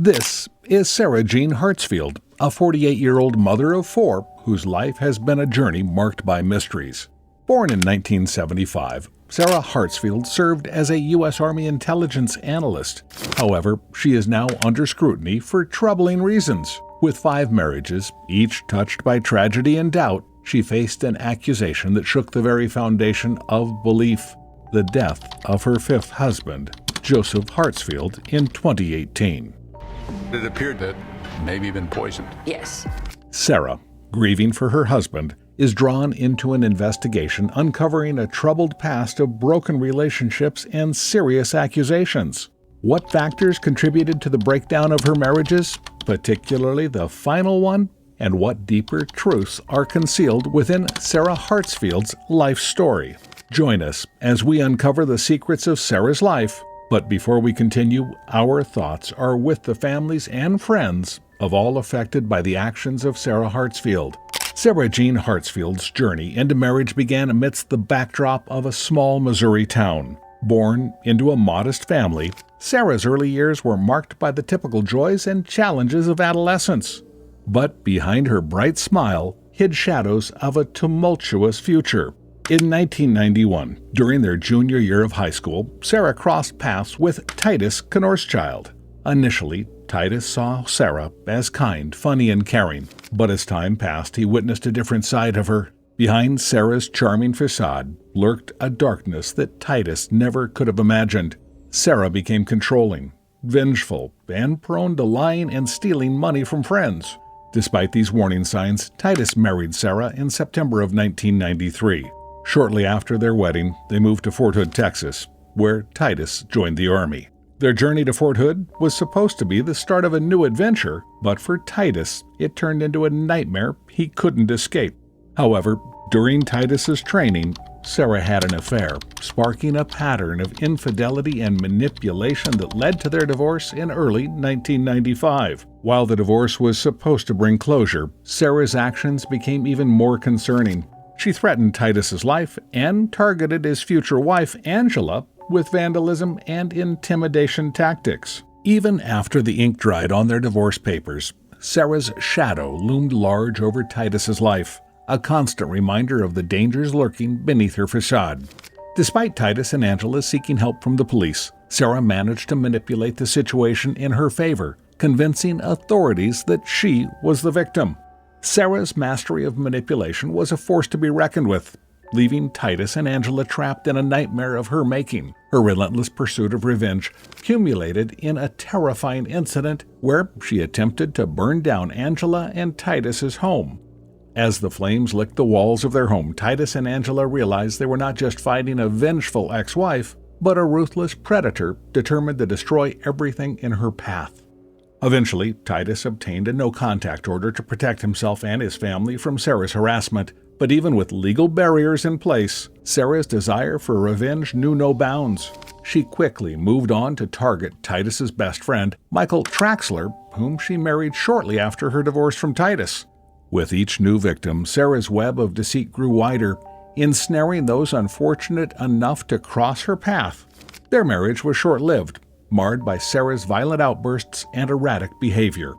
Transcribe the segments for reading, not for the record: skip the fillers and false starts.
This is Sarah Jean Hartsfield, a 48-year-old mother of four whose life has been a journey marked by mysteries. Born in 1975, Sarah Hartsfield served as a US Army Intelligence Analyst. However, she is now under scrutiny for troubling reasons. With 5 marriages, each touched by tragedy and doubt, she faced an accusation that shook the very foundation of belief: the death of her 5th husband, Joseph Hartsfield, in 2018. It appeared that maybe been poisoned. Yes. Sarah, grieving for her husband, is drawn into an investigation uncovering a troubled past of broken relationships and serious accusations. What factors contributed to the breakdown of her marriages, particularly the final one? And what deeper truths are concealed within Sarah Hartsfield's life story? Join us as we uncover the secrets of Sarah's life. But before we continue, our thoughts are with the families and friends of all affected by the actions of Sarah Hartsfield. Sarah Jean Hartsfield's journey into marriage began amidst the backdrop of a small Missouri town. Born into a modest family, Sarah's early years were marked by the typical joys and challenges of adolescence. But behind her bright smile hid shadows of a tumultuous future. In 1991, during their junior year of high school, Sarah crossed paths with Titus Knorrschild. Initially, Titus saw Sarah as kind, funny, and caring, but as time passed, he witnessed a different side of her. Behind Sarah's charming facade lurked a darkness that Titus never could have imagined. Sarah became controlling, vengeful, and prone to lying and stealing money from friends. Despite these warning signs, Titus married Sarah in September of 1993. Shortly after their wedding, they moved to Fort Hood, Texas, where Titus joined the Army. Their journey to Fort Hood was supposed to be the start of a new adventure, but for Titus, it turned into a nightmare he couldn't escape. However, during Titus's training, Sarah had an affair, sparking a pattern of infidelity and manipulation that led to their divorce in early 1995. While the divorce was supposed to bring closure, Sarah's actions became even more concerning. She threatened Titus's life and targeted his future wife, Angela, with vandalism and intimidation tactics. Even after the ink dried on their divorce papers, Sarah's shadow loomed large over Titus's life, a constant reminder of the dangers lurking beneath her facade. Despite Titus and Angela seeking help from the police, Sarah managed to manipulate the situation in her favor, convincing authorities that she was the victim. Sarah's mastery of manipulation was a force to be reckoned with, leaving Titus and Angela trapped in a nightmare of her making. Her relentless pursuit of revenge culminated in a terrifying incident where she attempted to burn down Angela and Titus's home. As the flames licked the walls of their home, Titus and Angela realized they were not just fighting a vengeful ex-wife, but a ruthless predator determined to destroy everything in her path. Eventually, Titus obtained a no-contact order to protect himself and his family from Sarah's harassment. But even with legal barriers in place, Sarah's desire for revenge knew no bounds. She quickly moved on to target Titus's best friend, Michael Traxler, whom she married shortly after her divorce from Titus. With each new victim, Sarah's web of deceit grew wider, ensnaring those unfortunate enough to cross her path. Their marriage was short-lived, marred by Sarah's violent outbursts and erratic behavior.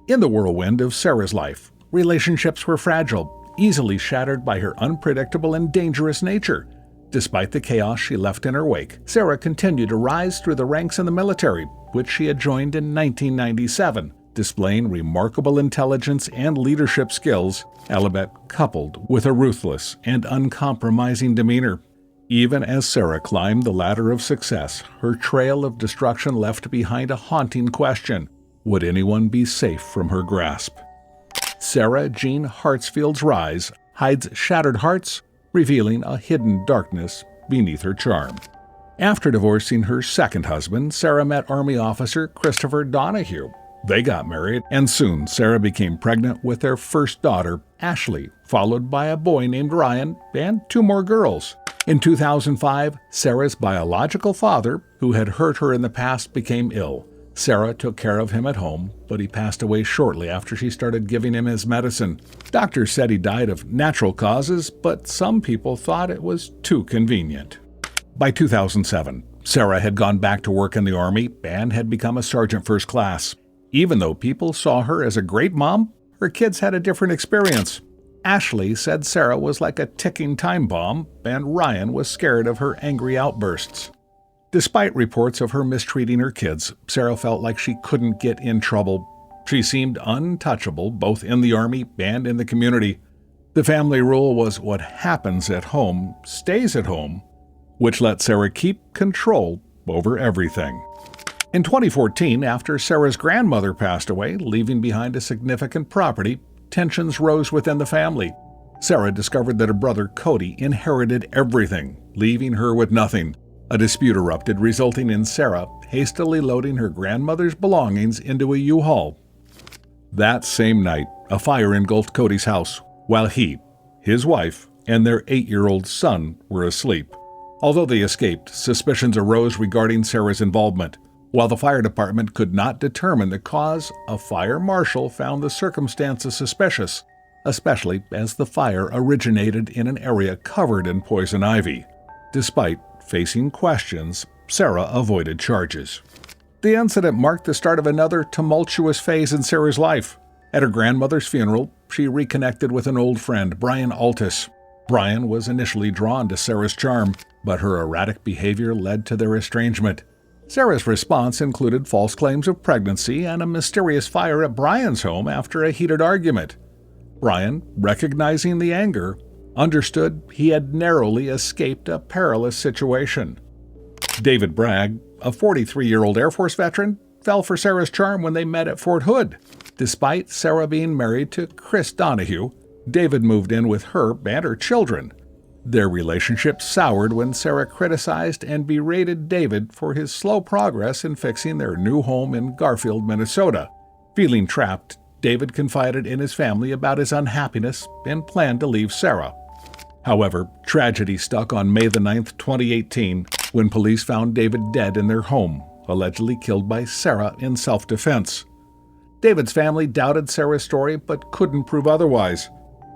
In the whirlwind of Sarah's life, relationships were fragile, easily shattered by her unpredictable and dangerous nature. Despite the chaos she left in her wake, Sarah continued to rise through the ranks in the military, which she had joined in 1997, displaying remarkable intelligence and leadership skills, albeit coupled with a ruthless and uncompromising demeanor. Even as Sarah climbed the ladder of success, her trail of destruction left behind a haunting question: would anyone be safe from her grasp? Sarah Jean Hartsfield's rise hides shattered hearts, revealing a hidden darkness beneath her charm. After divorcing her second husband, Sarah met Army officer Christopher Donahue. They got married, and soon Sarah became pregnant with their first daughter, Ashley, followed by a boy named Ryan and 2 more girls. In 2005, Sarah's biological father, who had hurt her in the past, became ill. Sarah took care of him at home, but he passed away shortly after she started giving him his medicine. Doctors said he died of natural causes, but some people thought it was too convenient. By 2007, Sarah had gone back to work in the Army and had become a sergeant first class. Even though people saw her as a great mom, her kids had a different experience. Ashley said Sarah was like a ticking time bomb, and Ryan was scared of her angry outbursts. Despite reports of her mistreating her kids, Sarah felt like she couldn't get in trouble. She seemed untouchable both in the Army and in the community. The family rule was what happens at home stays at home, which let Sarah keep control over everything. In 2014, after Sarah's grandmother passed away, leaving behind a significant property, tensions rose within the family. Sarah discovered that her brother Cody inherited everything, leaving her with nothing. A dispute erupted, resulting in Sarah hastily loading her grandmother's belongings into a U-Haul. That same night, a fire engulfed Cody's house, while he, his wife, and their 8-year-old son were asleep. Although they escaped, suspicions arose regarding Sarah's involvement. While the fire department could not determine the cause, a fire marshal found the circumstances suspicious, especially as the fire originated in an area covered in poison ivy. Despite facing questions, Sarah avoided charges. The incident marked the start of another tumultuous phase in Sarah's life. At her grandmother's funeral, she reconnected with an old friend, Brian Altus. Brian was initially drawn to Sarah's charm, but her erratic behavior led to their estrangement. Sarah's response included false claims of pregnancy and a mysterious fire at Brian's home after a heated argument. Brian, recognizing the anger, understood he had narrowly escaped a perilous situation. David Bragg, a 43-year-old Air Force veteran, fell for Sarah's charm when they met at Fort Hood. Despite Sarah being married to Chris Donahue, David moved in with her and her children. Their relationship soured when Sarah criticized and berated David for his slow progress in fixing their new home in Garfield, Minnesota. Feeling trapped, David confided in his family about his unhappiness and planned to leave Sarah. However, tragedy struck on May 9, 2018, when police found David dead in their home, allegedly killed by Sarah in self-defense. David's family doubted Sarah's story but couldn't prove otherwise.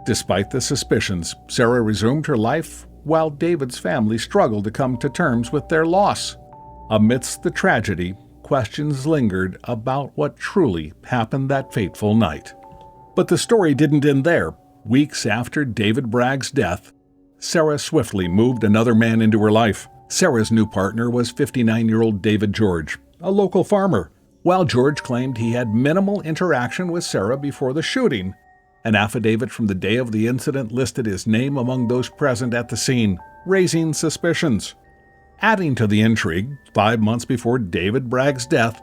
Despite the suspicions, Sarah resumed her life while David's family struggled to come to terms with their loss. Amidst the tragedy, questions lingered about what truly happened that fateful night. But the story didn't end there. Weeks after David Bragg's death, Sarah swiftly moved another man into her life. Sarah's new partner was 59-year-old David George, a local farmer. While George claimed he had minimal interaction with Sarah before the shooting, an affidavit from the day of the incident listed his name among those present at the scene, raising suspicions. Adding to the intrigue, 5 months before David Bragg's death,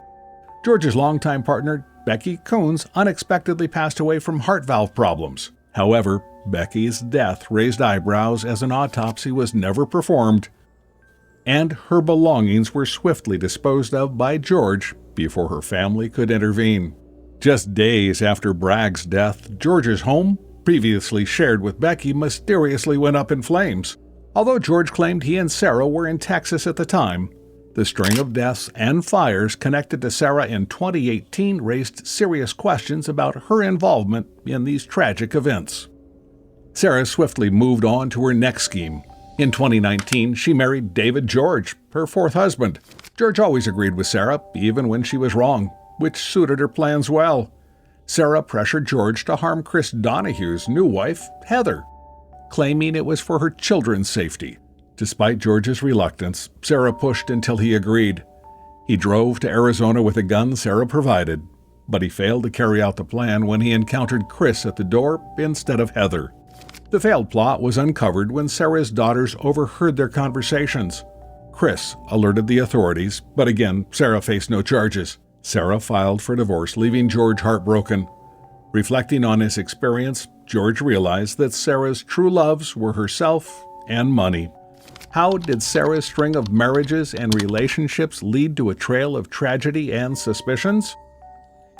George's longtime partner, Becky Coons, unexpectedly passed away from heart valve problems. However, Becky's death raised eyebrows as an autopsy was never performed, and her belongings were swiftly disposed of by George before her family could intervene. Just days after Bragg's death, George's home, previously shared with Becky, mysteriously went up in flames. Although George claimed he and Sarah were in Texas at the time, the string of deaths and fires connected to Sarah in 2018 raised serious questions about her involvement in these tragic events. Sarah swiftly moved on to her next scheme. In 2019, she married David George, her fourth husband. George always agreed with Sarah, even when she was wrong, which suited her plans well. Sarah pressured George to harm Chris Donahue's new wife, Heather, claiming it was for her children's safety. Despite George's reluctance, Sarah pushed until he agreed. He drove to Arizona with a gun Sarah provided, but he failed to carry out the plan when he encountered Chris at the door instead of Heather. The failed plot was uncovered when Sarah's daughters overheard their conversations. Chris alerted the authorities, but again, Sarah faced no charges. Sarah filed for divorce, leaving George heartbroken. Reflecting on his experience, George realized that Sarah's true loves were herself and money. How did Sarah's string of marriages and relationships lead to a trail of tragedy and suspicions?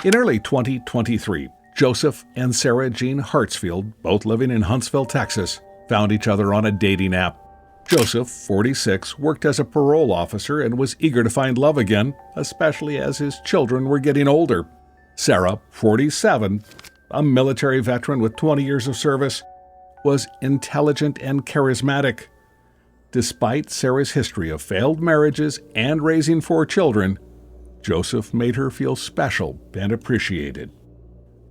In early 2023, Joseph and Sarah Jean Hartsfield, both living in Huntsville, Texas, found each other on a dating app. Joseph, 46, worked as a parole officer and was eager to find love again, especially as his children were getting older. Sarah, 47, a military veteran with 20 years of service, was intelligent and charismatic. Despite Sarah's history of failed marriages and raising 4 children, Joseph made her feel special and appreciated.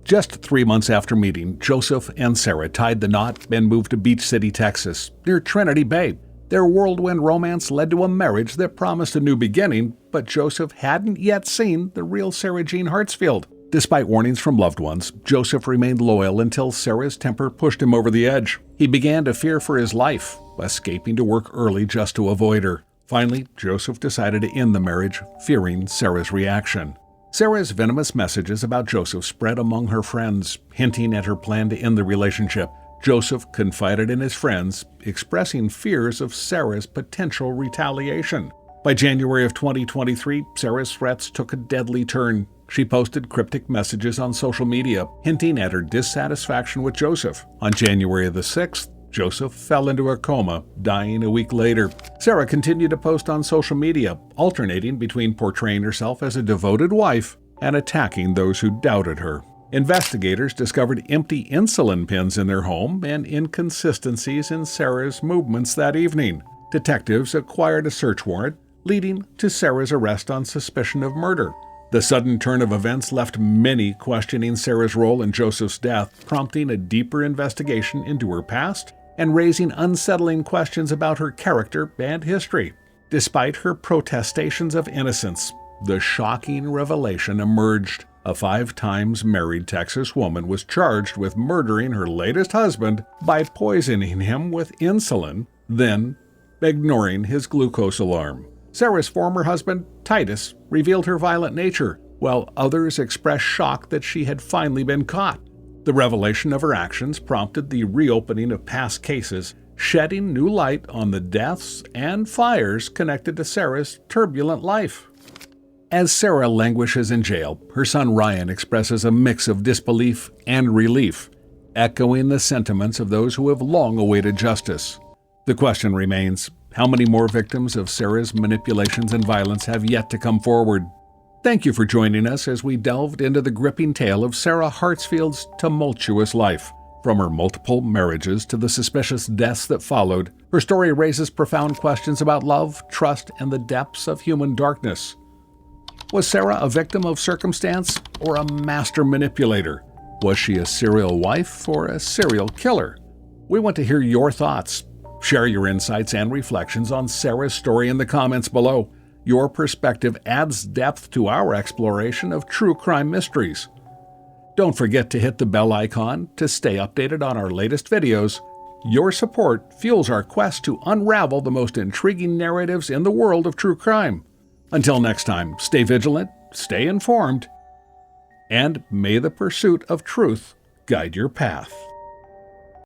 Just 3 months after meeting, Joseph and Sarah tied the knot and moved to Beach City, Texas, near Trinity Bay. Their whirlwind romance led to a marriage that promised a new beginning, but Joseph hadn't yet seen the real Sarah Jean Hartsfield. Despite warnings from loved ones, Joseph remained loyal until Sarah's temper pushed him over the edge. He began to fear for his life, escaping to work early just to avoid her. Finally, Joseph decided to end the marriage, fearing Sarah's reaction. Sarah's venomous messages about Joseph spread among her friends, hinting at her plan to end the relationship. Joseph confided in his friends, expressing fears of Sarah's potential retaliation. By January of 2023, Sarah's threats took a deadly turn. She posted cryptic messages on social media, hinting at her dissatisfaction with Joseph. On January the 6th, Joseph fell into a coma, dying a week later. Sarah continued to post on social media, alternating between portraying herself as a devoted wife and attacking those who doubted her. Investigators discovered empty insulin pens in their home and inconsistencies in Sarah's movements that evening. Detectives acquired a search warrant, leading to Sarah's arrest on suspicion of murder. The sudden turn of events left many questioning Sarah's role in Joseph's death, prompting a deeper investigation into her past and raising unsettling questions about her character and history. Despite her protestations of innocence, the shocking revelation emerged. A 5 times married Texas woman was charged with murdering her latest husband by poisoning him with insulin, then ignoring his glucose alarm. Sarah's former husband, Titus, revealed her violent nature, while others expressed shock that she had finally been caught. The revelation of her actions prompted the reopening of past cases, shedding new light on the deaths and fires connected to Sarah's turbulent life. As Sarah languishes in jail, her son Ryan expresses a mix of disbelief and relief, echoing the sentiments of those who have long awaited justice. The question remains, how many more victims of Sarah's manipulations and violence have yet to come forward? Thank you for joining us as we delved into the gripping tale of Sarah Hartsfield's tumultuous life. From her multiple marriages to the suspicious deaths that followed, her story raises profound questions about love, trust, and the depths of human darkness. Was Sarah a victim of circumstance or a master manipulator? Was she a serial wife or a serial killer? We want to hear your thoughts. Share your insights and reflections on Sarah's story in the comments below. Your perspective adds depth to our exploration of true crime mysteries. Don't forget to hit the bell icon to stay updated on our latest videos. Your support fuels our quest to unravel the most intriguing narratives in the world of true crime. Until next time, stay vigilant, stay informed, and may the pursuit of truth guide your path.